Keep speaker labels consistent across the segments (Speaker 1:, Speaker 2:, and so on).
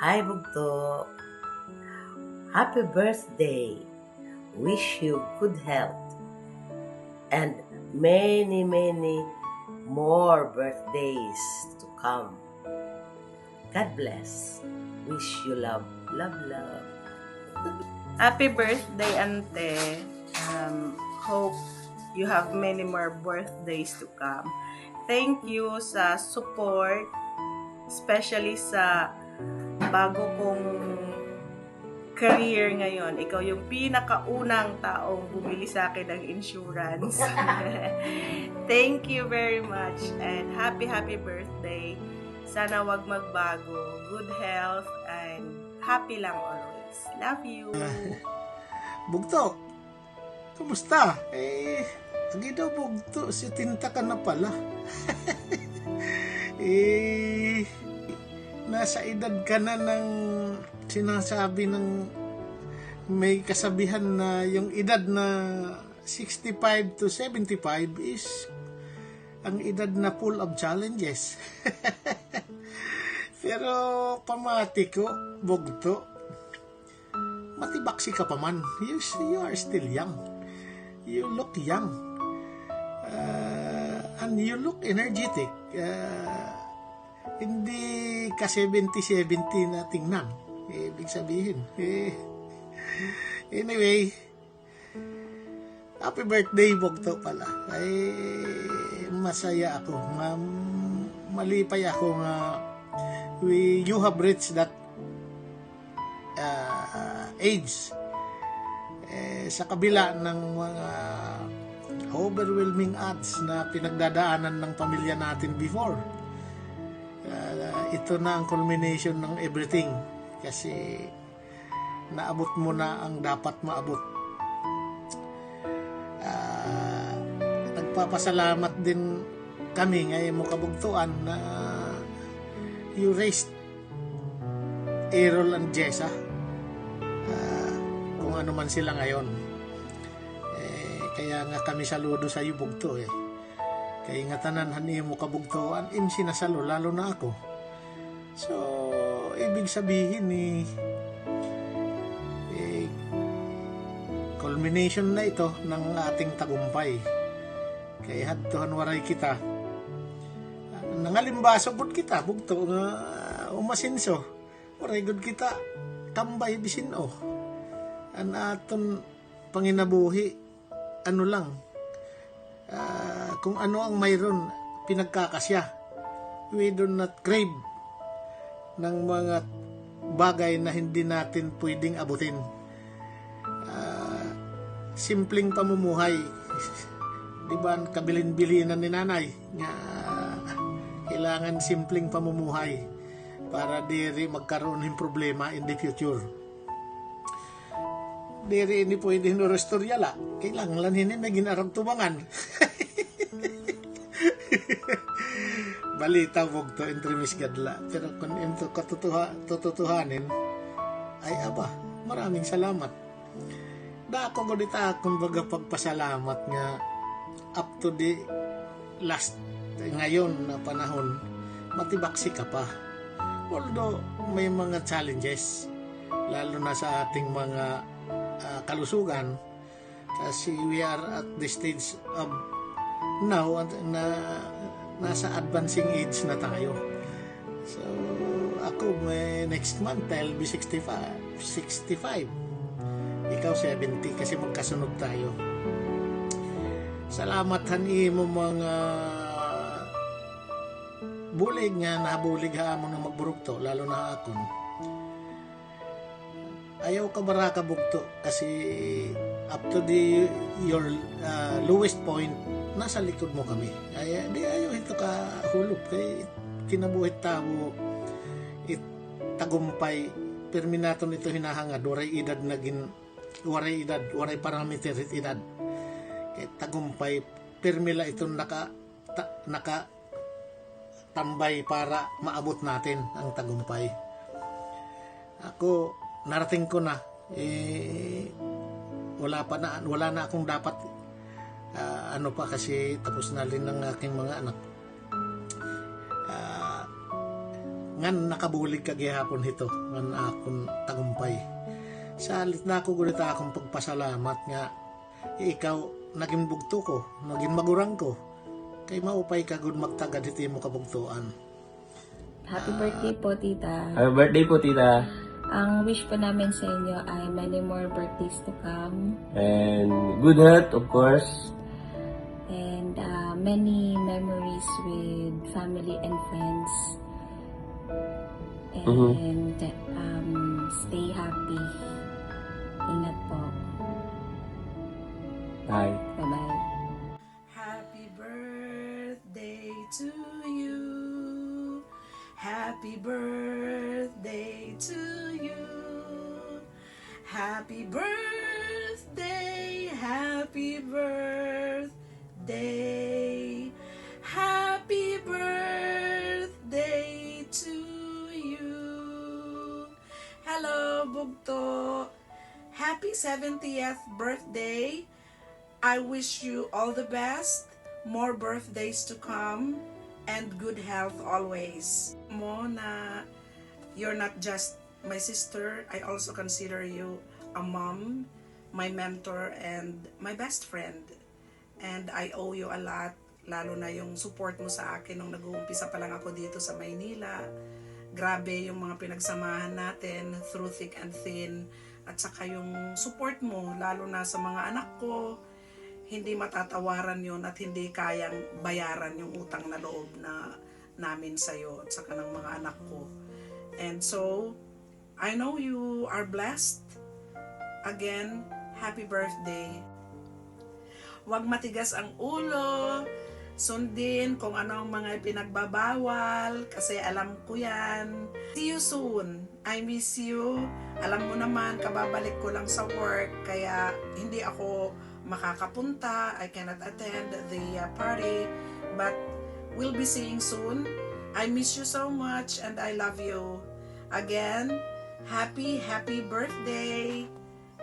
Speaker 1: Hi, Bugto. Happy birthday. Wish you good health and many, many more birthdays to come. God bless. Wish you love, love, love.
Speaker 2: Happy birthday, Ante. Hope you have many more birthdays to come. Thank you sa support, especially sa bago kong career ngayon. Ikaw yung pinakaunang taong bumili sa akin ng insurance. Thank you very much and happy birthday. Sana wag magbago. Good health and happy lang always. Love you.
Speaker 3: Bugto, kumusta? Lagi daw bugto, si tinta ka na pala. Nasa edad ka na ng sinasabi ng may kasabihan na yung edad na 65 to 75 is ang edad na full of challenges. Pero pamati ko, bugto, matibaksi ka pa man. You are still young. You look young. And you look energetic. Hindi ka 70-70 na tingnan. Ibig sabihin. Anyway, happy birthday, Bugto pala. Masaya ako. Malipay ako nga you have reached that age. Sa kabila ng mga overwhelming odds na pinagdadaanan ng pamilya natin before, ito na ang culmination ng everything kasi naabot mo na ang dapat maabot. Nagpapasalamat din kami ngayon mo kabugtuan na you raised Errol and Jessa, kung ano man sila ngayon. Kaya nga kami saludo sa iyo, Bugto. Kaya nga tanan mo kabugtoan, sinasalo, lalo na ako. So, ibig sabihin culmination na ito ng ating tagumpay. Kaya hadtohan waray kita. Nangalimbaso bud kita, Bugto, nga umasinso. Waray gud kita, tambay bisin An aton panginabuhi, ano lang, kung ano ang mayroon, pinagkakasya. We do not crave ng mga bagay na hindi natin pwedeng abutin. Simpleng pamumuhay. Diba, kabilin-bilinan ni nanay nga kailangan simpleng pamumuhay para diri magkaroon ng problema in the future. Diri ini pwede norostorya la. Kailangan lang hindi na ginarang tumangan. Balita Bugto, entremis gadla. Pero kung ito katutuhanin, ay aba, maraming salamat. Dako ko dita akong baga pagpasalamat nga up to the last ngayon na panahon, matibaksi ka pa. Although may mga challenges, lalo na sa ating mga kalusugan, kasi we are at the stage of now na nasa advancing age na tayo. So ako next month I'll be 65. Ikaw 70 kasi magkasunod tayo. Salamat mo mga bulig nga nabulig ha mo na magburugto, lalo na akong ayaw ka baraka Bugto kasi up to your lowest point nasa likod mo kami. Ayaw ito ka hulog kay kinabuhit tao tagumpay perminaton ito hinahangad waray edad waray parameter edad kay tagumpay permila ito naka tambay para maabot natin ang tagumpay. Ako narating ko na wala na akong dapat ano pa kasi tapos na rin ng aking mga anak. ngan nakabulig ka gihapon hito ngan akon tagumpay. Salit na ako gulit akong pagpasalamat nga ikaw naging bugto ko, naging magurang ko. Kay maupay ka gud magtagad iti mo kabugtuan.
Speaker 4: Happy birthday po, tita.
Speaker 5: Happy birthday po, tita.
Speaker 4: Ang wish po namin sa inyo ay many more birthdays to come
Speaker 5: And good health, of course.
Speaker 4: and many memories with family and friends. And stay happy. Ingat po.
Speaker 5: Bye.
Speaker 4: Bye-bye.
Speaker 2: Happy birthday to you. Happy birthday to you. Happy birthday. Happy birthday. Happy birthday to you. Hello, Bugto. Happy 70th birthday. I wish you all the best, more birthdays to come, and good health always. Mona, you're not just my sister, I also consider you a mom, my mentor, and my best friend. And I owe you a lot, lalo na yung support mo sa akin nung nag-uumpisa pa lang ako dito sa Maynila. Grabe yung mga pinagsamahan natin through thick and thin. At saka yung support mo, lalo na sa mga anak ko, hindi matatawaran yun at hindi kayang bayaran yung utang na loob na namin sa'yo at saka ng mga anak ko. And so, I know you are blessed. Again, happy birthday. Huwag matigas ang ulo. Sundin kung ano ang mga pinagbabawal kasi alam ko yan. See you soon. I miss you. Alam mo naman, kababalik ko lang sa work kaya hindi ako makakapunta. I cannot attend the party, but we'll be seeing soon. I miss you so much and I love you. Again, happy birthday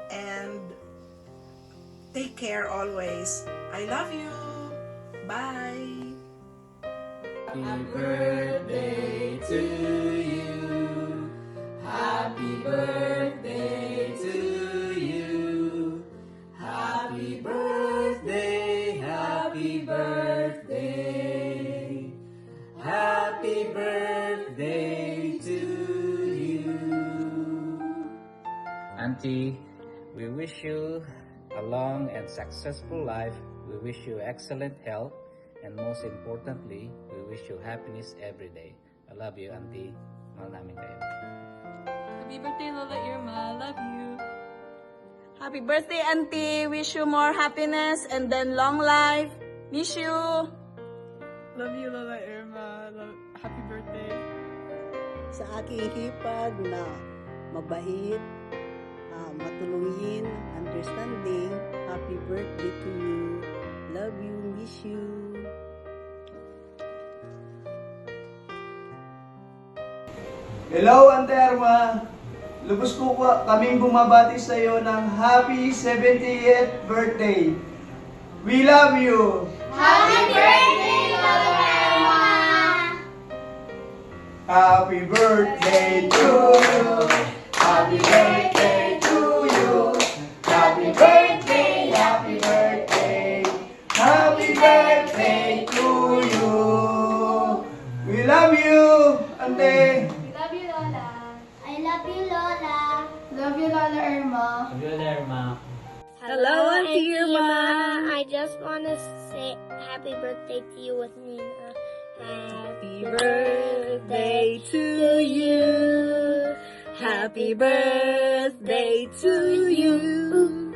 Speaker 2: and take care always. I love you. Bye.
Speaker 5: Happy birthday to you. Happy birthday to you. Happy birthday, happy birthday. Happy birthday to you.
Speaker 6: Auntie, we wish you a long and successful life. We wish you excellent health. And most importantly, we wish you happiness every day. I love you, Auntie. Mahal namin kayo.
Speaker 7: Happy birthday, Lola Irma. Love you.
Speaker 2: Happy birthday, Auntie. Wish you more happiness and then long life. Miss you.
Speaker 7: Love you, Lola Irma. Happy birthday.
Speaker 8: Sa aking hipag na mabait, matulungin, understanding, happy birthday to you. Love you, miss you.
Speaker 9: Hello, Ante Irma. Lubos ko kaming bumabati sa iyo ng happy 70th birthday. We love you.
Speaker 10: Happy birthday, Lola Irma!
Speaker 9: Happy birthday to you. Happy birthday to you. Happy birthday, happy birthday. Happy birthday to you. We love you, Ante.
Speaker 10: Love you, Lola. I love you, Lola. Love you, Lola Irma.
Speaker 6: Love you, Irma.
Speaker 10: Hello, Auntie Irma. I just want to say happy birthday to you with Nina. Happy birthday to you. Happy birthday to you.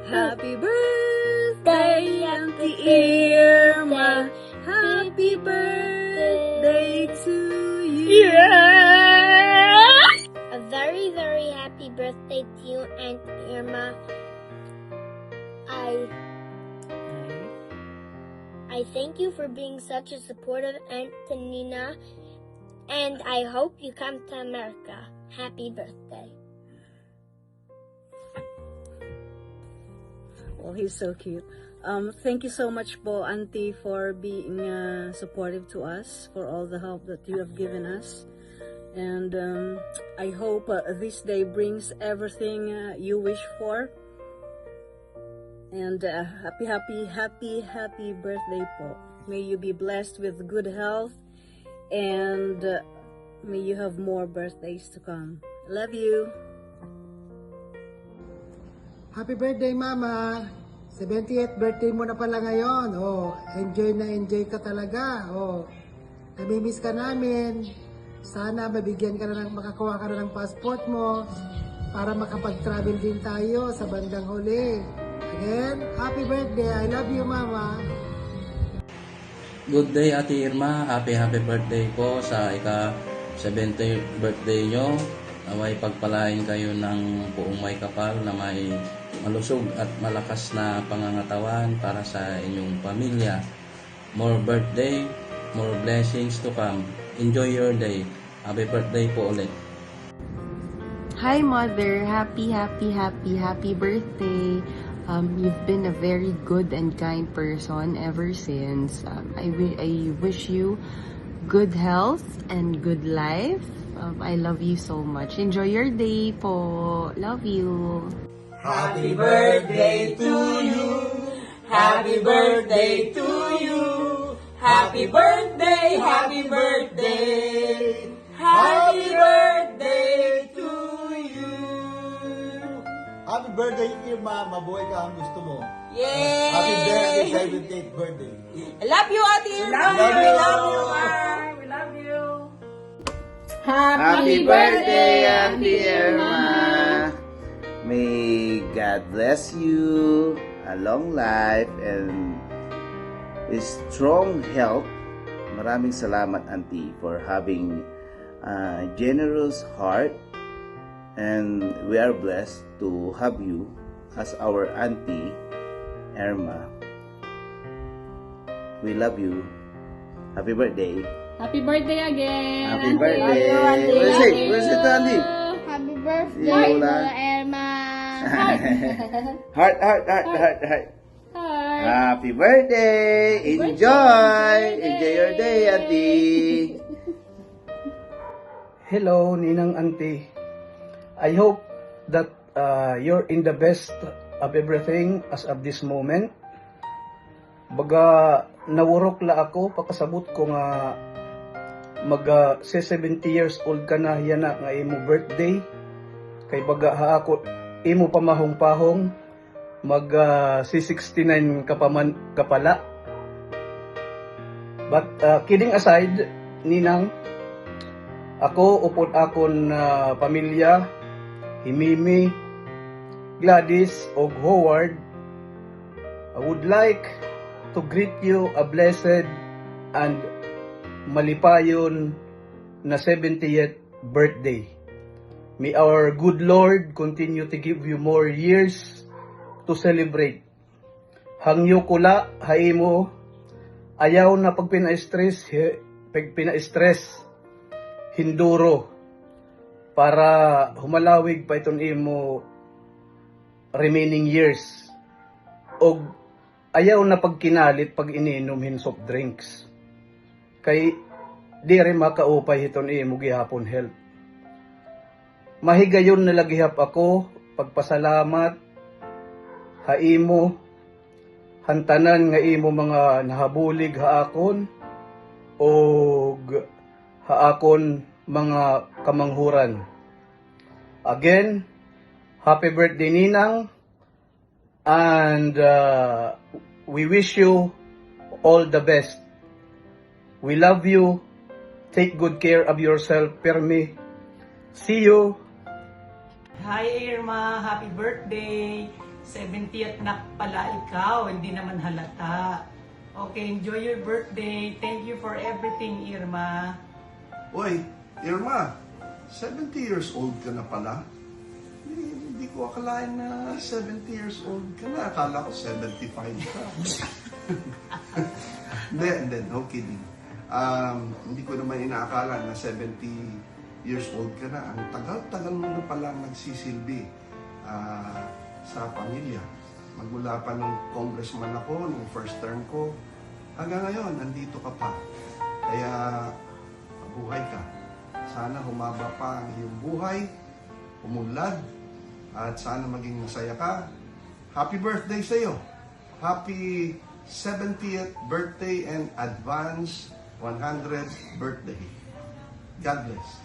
Speaker 10: Happy birthday, Auntie Irma. Happy birthday to you. A very, very happy birthday to you, Aunt Irma. I thank you for being such a supportive aunt to Nina, and I hope you come to America. Happy birthday.
Speaker 8: Oh, he's so cute. Thank you so much po, Auntie, for being supportive to us, for all the help that you have given us. And I hope this day brings everything you wish for. And happy birthday po. May you be blessed with good health and may you have more birthdays to come. Love you.
Speaker 3: Happy birthday, Mama! 70th birthday mo na pala ngayon. Oh, enjoy na enjoy ka talaga. Oh, namimiss ka namin. Sana mabigyan ka na makakuha ka na ng passport mo para makapag-travel din tayo sa bandang huli. Again, happy birthday. I love you, Mama.
Speaker 11: Good day, Ate Irma. Happy birthday po sa ika-70th birthday nyo. Naway pagpalain kayo ng buong may kapal na may malusog at malakas na pangangatawan para sa inyong pamilya. More birthday, more blessings to come. Enjoy your day. Happy birthday po ulit.
Speaker 12: Hi, Mother. Happy birthday. You've been a very good and kind person ever since. I wish you good health and good life. I love you so much. Enjoy your day po. Love you.
Speaker 5: Happy birthday to you. Happy birthday to you. Happy birthday, happy birthday. Happy birthday to you.
Speaker 3: Happy birthday, Irma. Mabuhay ka ang gusto mo.
Speaker 2: Yay!
Speaker 3: Happy birthday, 70th birthday.
Speaker 2: I love you, Ate Irma. We love you, Ma. We love you.
Speaker 13: Happy birthday, Auntie Irma. May God bless you, a long life, and a strong health. Maraming salamat, Auntie, for having a generous heart. And we are blessed to have you as our Auntie Irma. We love you. Happy birthday.
Speaker 4: Happy birthday again!
Speaker 13: Happy birthday. Where's it, Auntie?
Speaker 10: Happy birthday,
Speaker 13: Lola.
Speaker 10: Lola Irma.
Speaker 13: Heart. Happy birthday! Enjoy! Enjoy your day, Auntie!
Speaker 14: Hello, Ninang Auntie. I hope that you're in the best of everything as of this moment. Baga, nawurok la ako, pakasabot ko nga mag 70 years old ka na, yan na nga imo birthday. Kay baga ha ako, imo pamahong-pahong, mag 69 ka pala. But kidding aside, Ninang, ako upod akon pamilya, Himimi, Gladys, og Howard, I would like to greet you a blessed and malipayon na 70th birthday. May our good Lord continue to give you more years to celebrate. Hangyo kula, haimo, ayaw na pag pina-stress, hinduro, para humalawig pa iton imo remaining years. Og ayaw na pagkinalit pag iniinom soft drinks. Kay di rin makaupay iton imo gihapon health. Mahigayon na lagihap ako, pagpasalamat, haimo, hantanan nga imo mga nahabulig haakon, o haakon mga kamanghuran. Again, happy birthday, Ninang, and we wish you all the best. We love you. Take good care of yourself, Permi. See you.
Speaker 15: Hi Irma, happy birthday! 70th na pala ikaw, hindi naman halata. Okay, enjoy your birthday. Thank you for everything, Irma.
Speaker 16: Uy, Irma, 70 years old ka na pala? Hindi ko akalain na 70 years old ka na. Akala ko 75 ka. Hindi, no kidding. Hindi ko naman inaakala na 70 years old ka na. Ang tagal-tagal mo na palang nagsisilbi sa pamilya. Magmula pa nung congressman ako, nung first term ko, hanggang ngayon, nandito ka pa. Kaya, mabuhay ka. Sana humaba pa ang iyong buhay, umunlad, at sana maging masaya ka. Happy birthday sa iyo. Happy 70th birthday and advance 100th birthday. God bless.